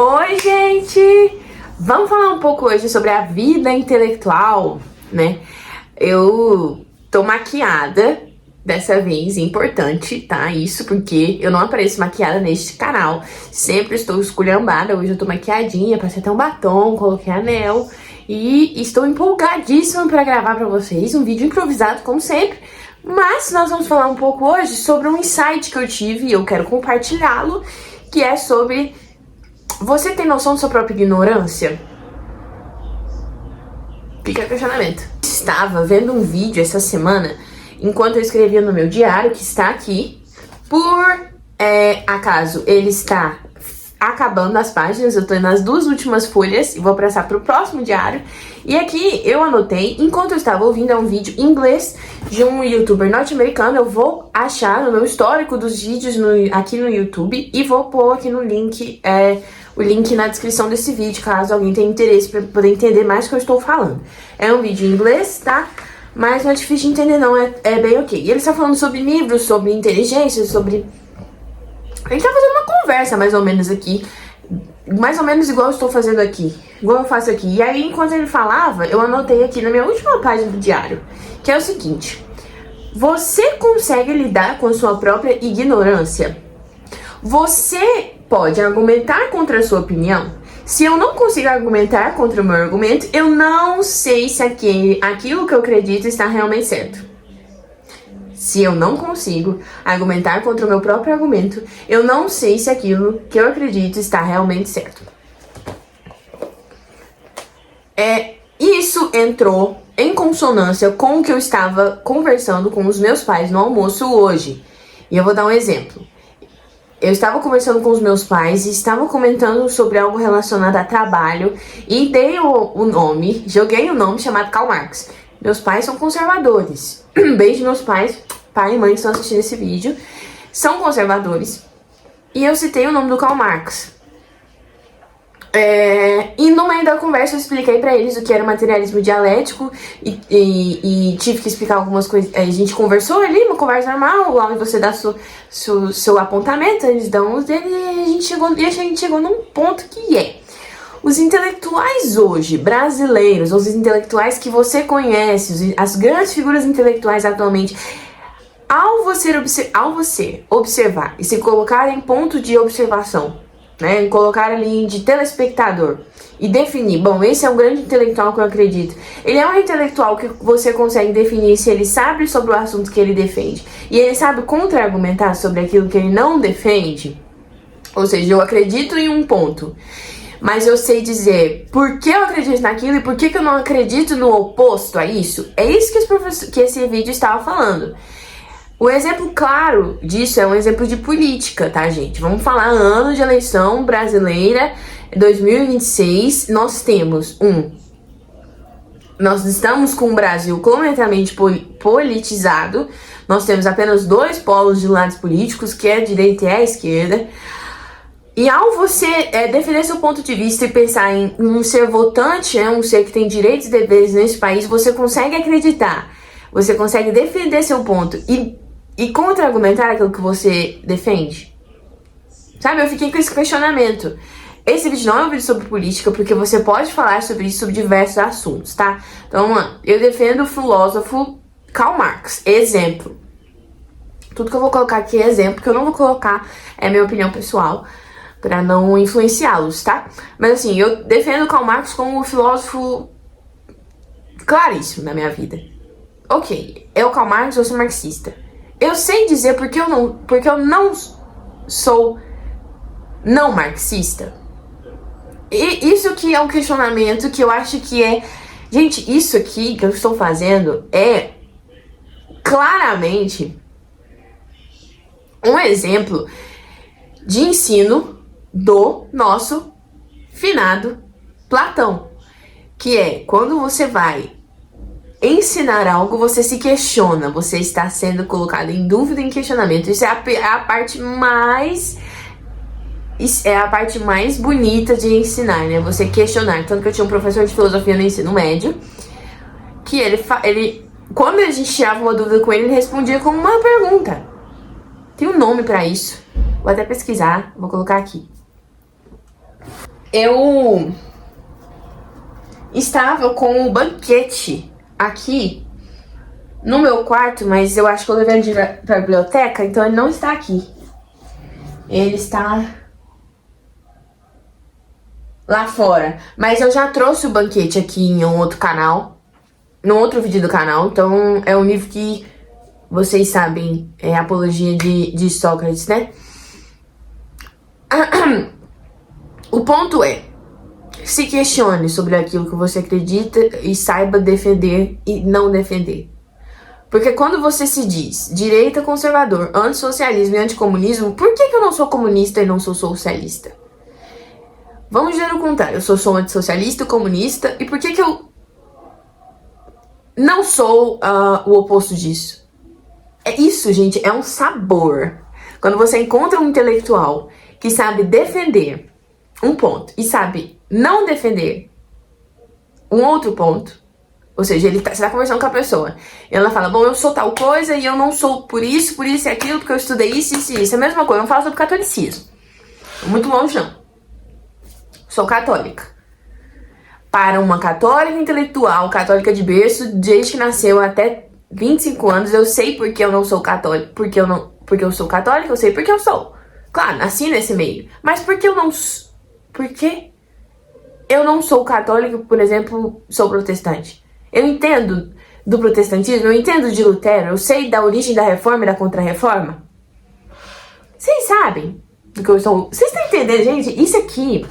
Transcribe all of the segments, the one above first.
Oi, gente! Vamos falar um pouco hoje sobre a vida intelectual, né? Eu tô maquiada dessa vez, importante, tá? Isso porque eu não apareço maquiada neste canal. Sempre estou esculhambada, hoje eu tô maquiadinha, passei até um batom, coloquei anel. E estou empolgadíssima pra gravar pra vocês um vídeo improvisado, como sempre. Mas nós vamos falar um pouco hoje sobre um insight que eu tive e eu quero compartilhá-lo, que é sobre... Você tem noção da sua própria ignorância? Fica o questionamento. Estava vendo um vídeo essa semana, enquanto eu escrevia no meu diário, que está aqui. Por acaso, ele está acabando as páginas, eu tô nas duas últimas folhas e vou passar pro próximo diário. E aqui eu anotei, enquanto eu estava ouvindo, é um vídeo em inglês de um youtuber norte-americano. Eu vou achar no meu histórico dos vídeos aqui no YouTube e vou pôr aqui no link, o link na descrição desse vídeo, caso alguém tenha interesse para poder entender mais o que eu estou falando. É um vídeo em inglês, tá? Mas não é difícil de entender não, é bem ok. E ele está falando sobre livros, sobre inteligência, sobre... Ele tá fazendo uma conversa mais ou menos aqui, mais ou menos igual eu estou fazendo aqui, igual eu faço aqui. E aí, enquanto ele falava, eu anotei aqui na minha última página do diário, que é o seguinte: você consegue lidar com a sua própria ignorância? Você pode argumentar contra a sua opinião? Se eu não consigo argumentar contra o meu argumento, eu não sei se aquilo que eu acredito está realmente certo. Se eu não consigo argumentar contra o meu próprio argumento, eu não sei se aquilo que eu acredito está realmente certo. Isso entrou em consonância com o que eu estava conversando com os meus pais no almoço hoje. E eu vou dar um exemplo. Eu estava conversando com os meus pais e estava comentando sobre algo relacionado a trabalho e dei joguei o nome chamado Karl Marx. Meus pais são conservadores. Beijo meus pais, pai e mãe que estão assistindo esse vídeo. São conservadores. E eu citei o nome do Karl Marx. E no meio da conversa eu expliquei pra eles o que era materialismo dialético e tive que explicar algumas coisas. A gente conversou ali, uma conversa normal, lá onde você dá seu apontamento, eles dão os deles e a gente chegou num ponto que é: os intelectuais hoje, brasileiros, os intelectuais que você conhece, as grandes figuras intelectuais atualmente, ao você observar e se colocar em ponto de observação, né, colocar ali de telespectador e definir, bom, esse é um grande intelectual que eu acredito. Ele é um intelectual que você consegue definir se ele sabe sobre o assunto que ele defende e ele sabe contra-argumentar sobre aquilo que ele não defende. Ou seja, eu acredito em um ponto, mas eu sei dizer por que eu acredito naquilo e por que eu não acredito no oposto a isso. É isso que esse vídeo estava falando. O exemplo claro disso é um exemplo de política, tá, gente? Vamos falar ano de eleição brasileira, 2026. Nós estamos com um Brasil completamente politizado. Nós temos apenas dois polos de lados políticos, que é a direita e a esquerda. E ao você defender seu ponto de vista e pensar em um ser votante, um ser que tem direitos e deveres nesse país, você consegue acreditar, você consegue defender seu ponto e contra-argumentar aquilo que você defende? Sabe, eu fiquei com esse questionamento. Esse vídeo não é um vídeo sobre política, porque você pode falar sobre isso, sobre diversos assuntos, tá? Então, vamos lá. Eu defendo o filósofo Karl Marx. Exemplo. Tudo que eu vou colocar aqui é exemplo, que eu não vou colocar minha opinião pessoal, pra não influenciá-los, tá? Mas assim, eu defendo Karl Marx como um filósofo claríssimo na minha vida. Ok, eu Karl Marx, eu sou marxista. Eu sei dizer porque eu não sou não marxista. E isso que é um questionamento que eu acho que é... Gente, isso aqui que eu estou fazendo é claramente um exemplo de ensino do nosso finado Platão, que é quando você vai ensinar algo, você se questiona, você está sendo colocado em dúvida, em questionamento. Isso é a parte mais bonita de ensinar, né? Você questionar. Tanto que eu tinha um professor de filosofia no ensino médio, que ele quando a gente tirava uma dúvida com ele, ele respondia com uma pergunta. Tem um nome pra isso. Vou até pesquisar, vou colocar aqui. eu estava com o banquete aqui no meu quarto, mas eu acho que eu levei ele pra biblioteca, então ele não está aqui. Ele está lá fora. Mas eu já trouxe o banquete aqui em um outro canal, no outro vídeo do canal. Então é um livro que vocês sabem, é Apologia de Sócrates, né? O ponto é, se questione sobre aquilo que você acredita e saiba defender e não defender. Porque quando você se diz direita, conservador, antissocialismo e anticomunismo, por que eu não sou comunista e não sou socialista? Vamos dizer o contrário, eu sou antissocialista e comunista, e por que eu não sou o oposto disso? É isso, gente, é um sabor. Quando você encontra um intelectual que sabe defender um ponto e sabe não defender um outro ponto, ou seja, você tá conversando com a pessoa e ela fala, bom, eu sou tal coisa e eu não sou por isso e aquilo, porque eu estudei isso e isso. É a mesma coisa, eu não falo sobre catolicismo. Muito longe, não. Sou católica. Para uma católica intelectual, católica de berço, desde que nasceu até 25 anos, eu sei porque eu não sou católica. Porque eu sou católica, eu sei porque eu sou. Claro, nasci nesse meio. Mas por que eu não... Por que eu não sou católica, por exemplo, sou protestante? Eu entendo do protestantismo, eu entendo de Lutero, eu sei da origem da reforma e da contra-reforma. Vocês sabem do que eu estou... Vocês estão entendendo, gente? Isso aqui...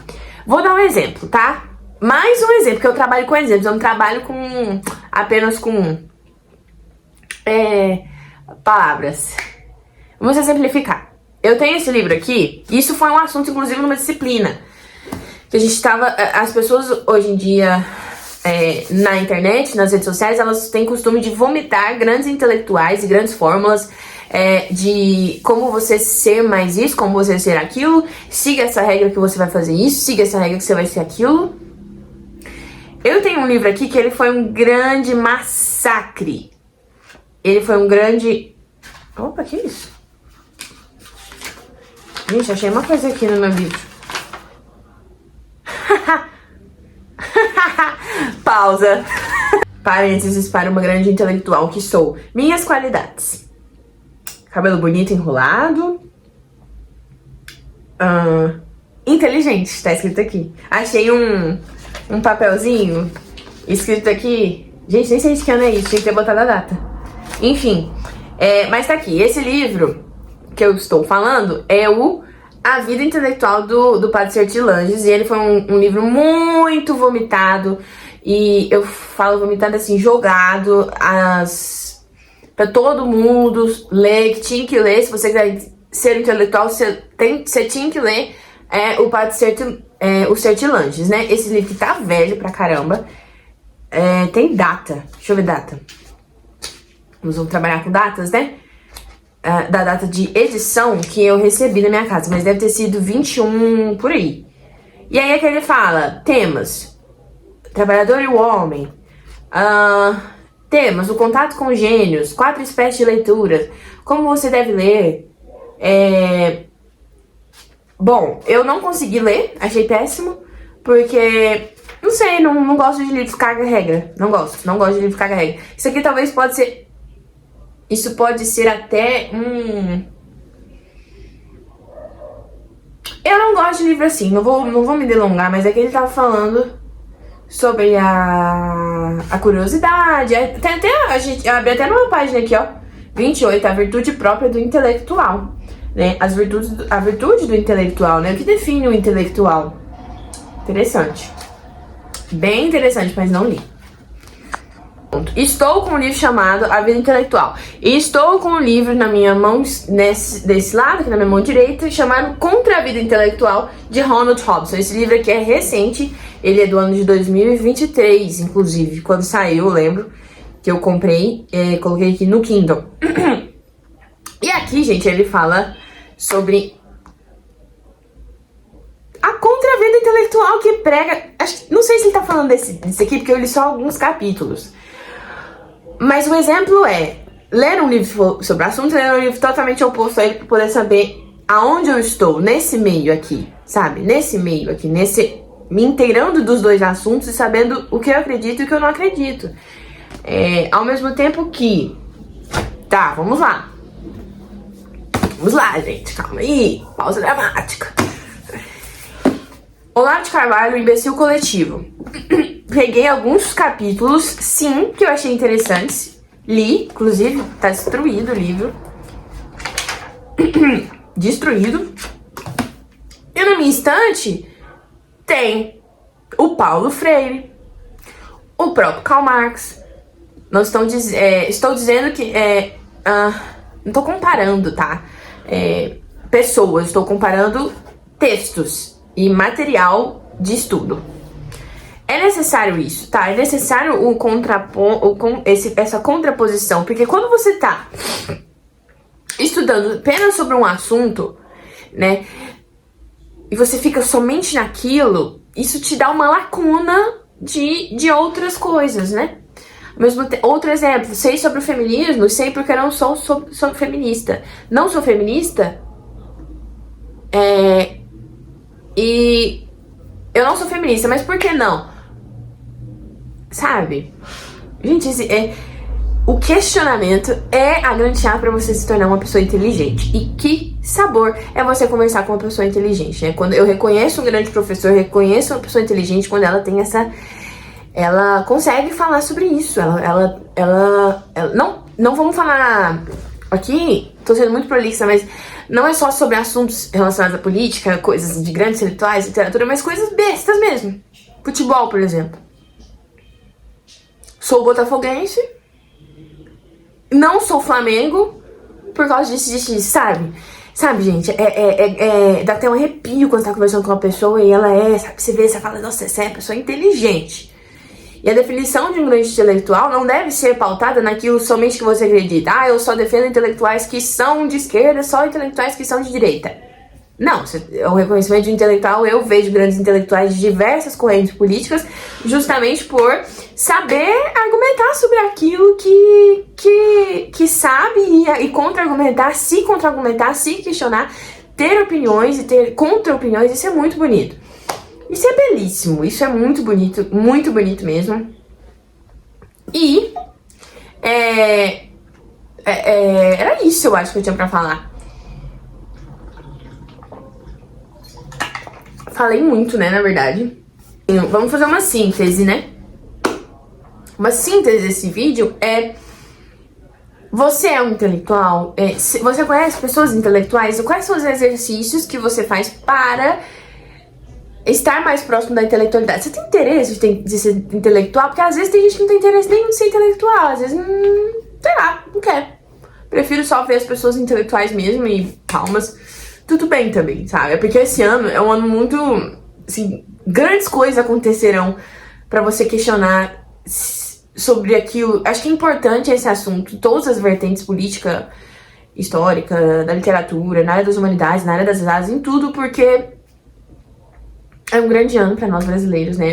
Vou dar um exemplo, tá? Mais um exemplo, porque eu trabalho com exemplos, eu não trabalho apenas com palavras. Vamos exemplificar. Eu tenho esse livro aqui, e isso foi um assunto, inclusive, numa disciplina. Que a gente estava... As pessoas, hoje em dia, na internet, nas redes sociais, elas têm costume de vomitar grandes intelectuais e grandes fórmulas de como você ser mais isso, como você ser aquilo. Siga essa regra que você vai fazer isso, siga essa regra que você vai ser aquilo. Eu tenho um livro aqui que ele foi um grande massacre. Ele foi um grande... Opa, que isso? Gente, achei uma coisa aqui no meu livro. Pausa. Parênteses para uma grande intelectual que sou. Minhas qualidades. Cabelo bonito enrolado. Inteligente, tá escrito aqui. Achei um papelzinho escrito aqui. Gente, nem sei de que ano é isso, tinha que ter botado a data. Enfim, mas tá aqui. Esse livro que eu estou falando é A Vida Intelectual do Padre Sertilanges. E ele foi um livro muito vomitado. E eu falo vomitado assim, jogado pra todo mundo ler, que tinha que ler. Se você quiser ser intelectual, você tinha que ler o Padre Sertilanges, né? Esse livro que tá velho pra caramba. Tem data, deixa eu ver data. Vamos trabalhar com datas, né? Da data de edição que eu recebi na minha casa, mas deve ter sido 21 por aí. E aí é que ele fala, temas, trabalhador e o homem, temas, o contato com gênios, 4 espécies de leituras, como você deve ler. Bom, eu não consegui ler, achei péssimo, porque, não sei, não gosto de livros carga-regra, não gosto de livros carga-regra. Isso aqui talvez isso pode ser até Eu não gosto de livro assim, não vou me delongar, mas é que ele tava falando sobre a curiosidade. Tem até, a gente abre até numa página aqui, ó, 28, a virtude própria do intelectual, né? A virtude do intelectual, né? O que define o intelectual? Interessante. Bem interessante, mas não li. Estou com um livro chamado A Vida Intelectual. E estou com um livro na minha mão, desse lado, aqui na minha mão direita, chamado Contra a Vida Intelectual, de Ronald Robson. Esse livro aqui é recente, ele é do ano de 2023, inclusive. Quando saiu, eu lembro que eu comprei, coloquei aqui no Kindle. E aqui, gente, ele fala sobre a Contra a Vida Intelectual que prega... Não sei se ele tá falando desse aqui, porque eu li só alguns capítulos. Mas o exemplo é ler um livro sobre o assunto, ler um livro totalmente oposto a ele para poder saber aonde eu estou, nesse meio aqui, sabe? Nesse meio aqui, nesse me inteirando dos dois assuntos e sabendo o que eu acredito e o que eu não acredito. Ao mesmo tempo que... Tá, vamos lá. Vamos lá, gente. Calma aí. Pausa dramática. Olavo de Carvalho, Imbecil Coletivo. Peguei alguns capítulos, sim, que eu achei interessantes. Li, inclusive, tá destruído o livro. Destruído. E na minha estante tem o Paulo Freire, o próprio Karl Marx. Não estou dizendo que... não tô comparando, tá? Pessoas, estou comparando textos e material de estudo. É necessário isso, tá? É necessário essa contraposição, porque quando você tá estudando apenas sobre um assunto, né, e você fica somente naquilo, isso te dá uma lacuna de outras coisas, né? Outro exemplo, sei sobre o feminismo, sei porque eu não sou feminista. Não sou feminista, e eu não sou feminista, mas por que não? Sabe? Gente, o questionamento é a grande chave pra você se tornar uma pessoa inteligente. E que sabor é você conversar com uma pessoa inteligente, né? Quando eu reconheço um grande professor, reconheço uma pessoa inteligente quando ela tem ela consegue falar sobre isso. Não vamos falar aqui, tô sendo muito prolixa, mas não é só sobre assuntos relacionados à política, coisas de grandes intelectuais, literatura, mas coisas bestas mesmo. Futebol, por exemplo. Sou botafoguense, não sou Flamengo, por causa disso, sabe? Sabe, gente, dá até um arrepio quando você tá conversando com uma pessoa e ela sabe, você fala, nossa, essa é uma pessoa inteligente. E a definição de um grande intelectual não deve ser pautada naquilo somente que você acredita. Eu só defendo intelectuais que são de esquerda, só intelectuais que são de direita. Não, o reconhecimento de intelectual, eu vejo grandes intelectuais de diversas correntes políticas justamente por saber argumentar sobre aquilo que sabe e contra-argumentar, se questionar, ter opiniões e ter contra-opiniões. Isso é muito bonito. Isso é belíssimo, isso é muito bonito mesmo. E era isso, eu acho, que eu tinha pra falar. Falei muito, né, na verdade. Vamos fazer uma síntese, né? Uma síntese desse vídeo você é um intelectual? Você conhece pessoas intelectuais? Quais são os exercícios que você faz para estar mais próximo da intelectualidade? Você tem interesse de ser intelectual? Porque às vezes tem gente que não tem interesse nenhum de ser intelectual. Às vezes, sei lá, não quer. Prefiro só ver as pessoas intelectuais mesmo e calmas. Tudo bem também, sabe? Porque esse ano é um ano muito... Assim, grandes coisas acontecerão pra você questionar sobre aquilo. Acho que é importante esse assunto. Todas as vertentes, política, histórica, da literatura, na área das humanidades, na área das artes, em tudo, porque é um grande ano pra nós brasileiros, né?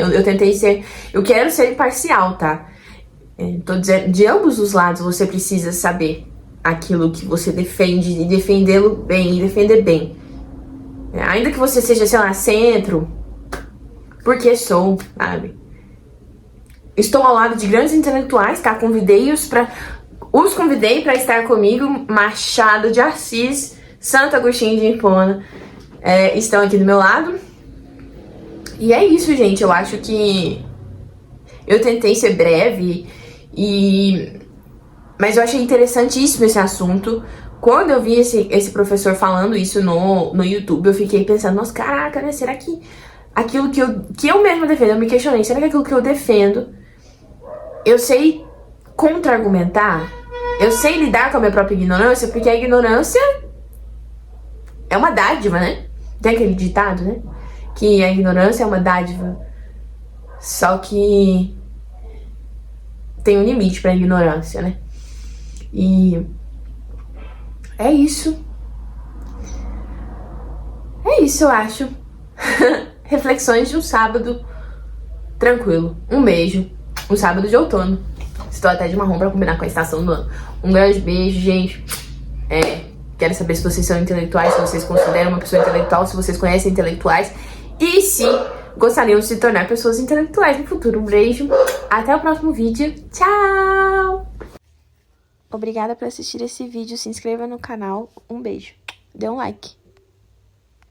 Eu quero ser imparcial, tá? Tô dizendo, de ambos os lados você precisa saber aquilo que você defende e defendê-lo bem, e defender bem. Ainda que você seja, sei lá, centro, porque sou, sabe? Estou ao lado de grandes intelectuais, tá? Os convidei pra estar comigo. Machado de Assis, Santo Agostinho de Hipona estão aqui do meu lado. E é isso, gente. Eu acho que eu tentei ser breve mas eu achei interessantíssimo esse assunto. Quando eu vi esse professor falando isso no YouTube, eu fiquei pensando, nossa, caraca, né? Será que aquilo que eu mesma defendo, eu me questionei, será que aquilo que eu defendo, eu sei contra-argumentar? Eu sei lidar com a minha própria ignorância? Porque a ignorância é uma dádiva, né? Tem aquele ditado, né? Que a ignorância é uma dádiva. Só que tem um limite pra ignorância, né? E é isso. É isso, eu acho. Reflexões de um sábado tranquilo. Um beijo. Um sábado de outono. Estou até de marrom pra combinar com a estação do ano. Um grande beijo, gente. Quero saber se vocês são intelectuais, se vocês consideram uma pessoa intelectual, se vocês conhecem intelectuais. E se gostariam de se tornar pessoas intelectuais no futuro. Um beijo, até o próximo vídeo. Tchau! Obrigada por assistir esse vídeo, se inscreva no canal. Um beijo. Dê um like.